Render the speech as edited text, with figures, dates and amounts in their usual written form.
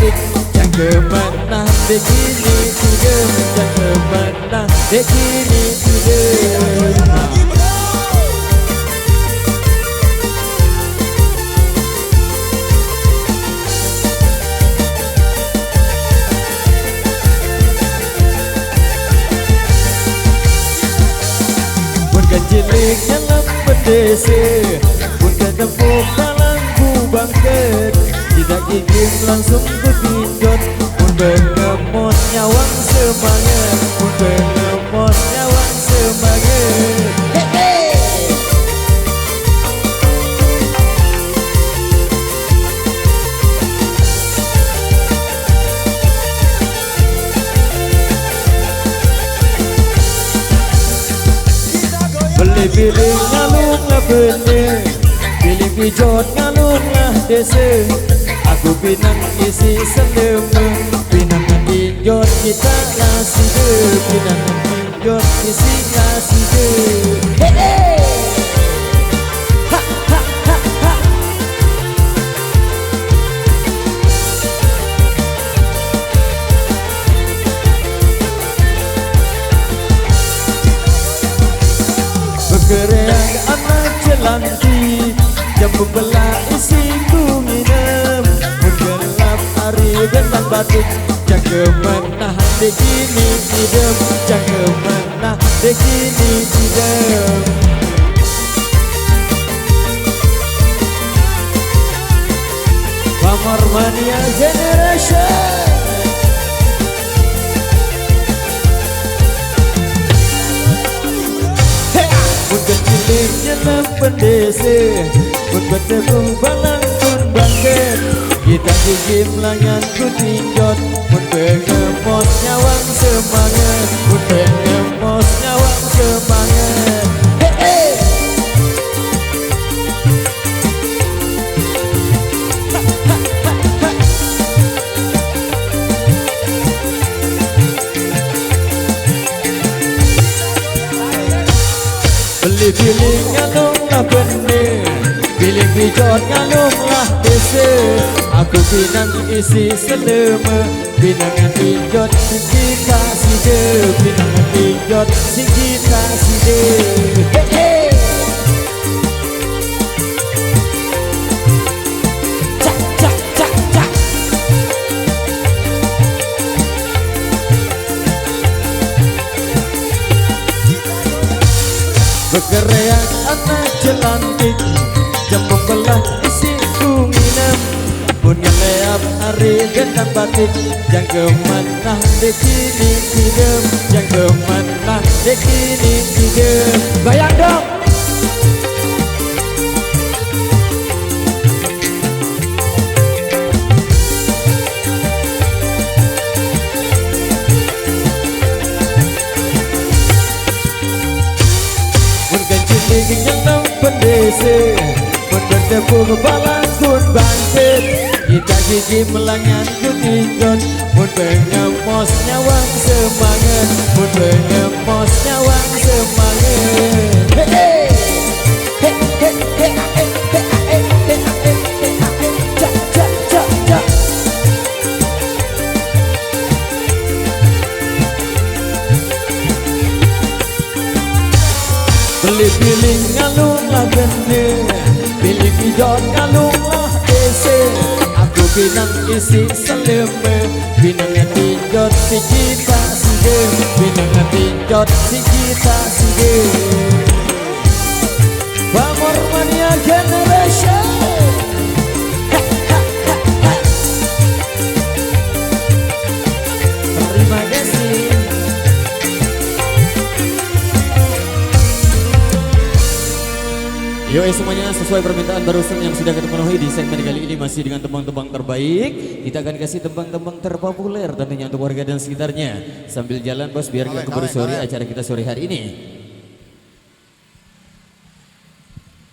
batik. Yang kemana begini tidak, yang kemana begini tidak. Cilik nyelam berdesa, pun ketepuk balangku bangkit. Tidak gigim langsung ku pinjot, pun pengemot nyawang semangat, pun pengemot nyawang semangat. Pilih ngalung lah bener, pilih pijot ngalung lah desa. Aku pinang isi sendeme, pinang pijot kita ngasih de, pinang pijot isi ngasih de. Hey hey, ha ha ha ha. Bergerak anak jelanti, jam membelah isi ku nginem. Menggelap hari bentang batik, yang kemana begini tidak, yang kemana begini tidak. Pamor Mania Generation. Cilik nyelam berdesa, pun bertepung balang pun bangkit. Kita gigim langan ku tinjot, pun pengemot nyawang semangat, pun pengemot nyawang semangat. Hey hey, ha ha ha ha. Pilih ngalung lah bener, pilih pijot ngalung lah desa. Aku pinang isi selema, pinang pijot si kita si de, pinang pijot si kita si de. Hey hey, cak cak cak cak. Bergerak anak jelantik, jam membelah isi ku nginem. Pun ngeleap hari gendang batik, yang kemana dekini tidak, yang kemana dekini tidak. Bayang dong. Nyelam berdesa, pun bertepung balang pun bangkit. Kita gigi melangan ku tinjot, pun pengemos nyawang semangat, pun pengemos nyawang semangat. Hey hey, hey hey hey hey hey hey hey hey hey, cak cak cak cak. Pilih ngalung lah bener, pilih pijot ngalung lah desa. Aku pinang isi seleme, pinang pijot si kita si de, pinang pijot si kita si de. Pamor Mania Generation. Terima kasih. Yo semuanya, sesuai permintaan barusan yang sudah kita penuhi di segmen kali ini masih dengan tembang-tembang terbaik. Kita akan kasih tembang-tembang terpopuler tentunya untuk warga dan sekitarnya. Sambil jalan bos biar nggak keburu sore acara kita sore hari ini.